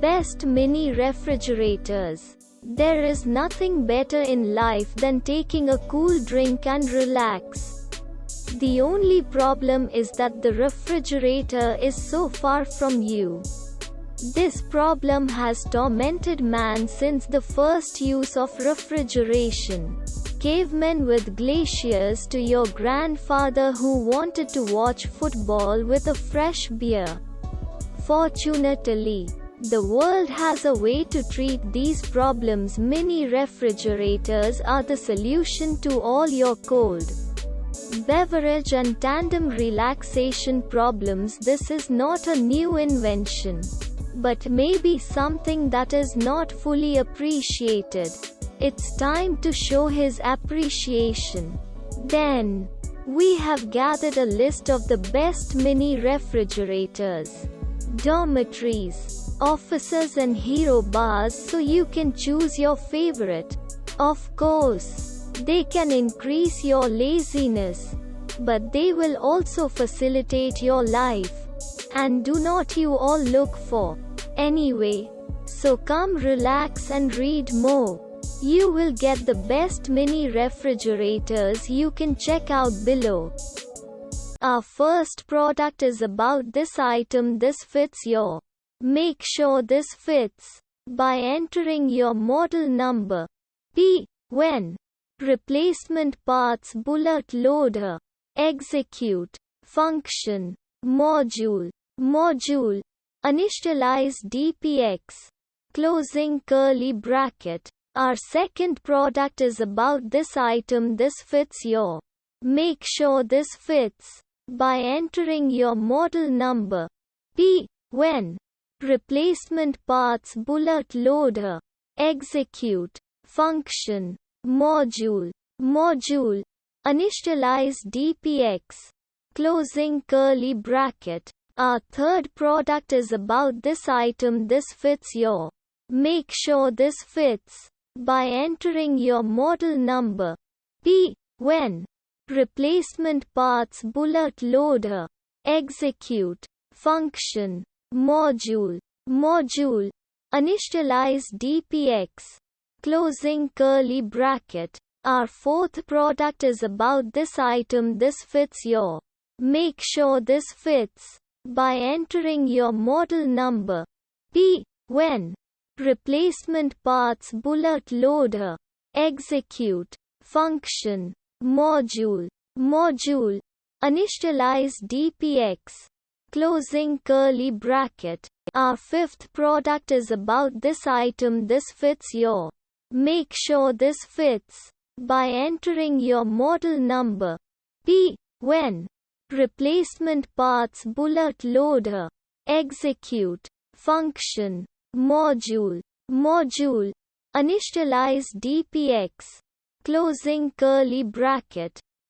Best mini refrigerators. There is nothing better in life than taking a cool drink and relax. The only problem is that the refrigerator is so far from you. This problem has tormented man since the first use of refrigeration. Cavemen with glaciers to your grandfather who wanted to watch football with a fresh beer. Fortunately, the world has a way to treat these problems. Mini refrigerators are the solution to all your cold beverage and tandem relaxation problems. This is not a new invention, but maybe something that is not fully appreciated. It's time to show his appreciation. Then, we have gathered a list of the best mini refrigerators, dormitories, offices and hero bars so you can choose your favorite. Of course, they can increase your laziness, but they will also facilitate your life. And do not you all look for anyway. So come relax and read more. You will get the best mini refrigerators. You can check out below. Our first product is about this item. This fits your. Make sure this fits by entering your model number. P. When. Replacement parts. Bullet loader. Execute. Function. Module. Initialize DPX. Closing curly bracket. Our second product is about this item. This fits your. Make sure this fits by entering your model number. P. When. Replacement parts. Bullet loader. Execute. Function. Module. Initialize DPX. Closing curly bracket. Our third product is about this item. This fits your. Make sure this fits by entering your model number. P. When. Replacement parts. Bullet loader. Execute. Function. Module. Initialize DPX. Closing curly bracket. Our fourth product is about this item. This fits your. Make sure this fits by entering your model number. P. When. Replacement parts. Bullet loader. Execute. Function. Module. Initialize DPX. Closing curly bracket. Our fifth product is about this item. This fits your. Make sure this fits by entering your model number. P. When. Replacement parts. Bullet loader. Execute. Function. Module. Initialize DPX. Closing curly bracket.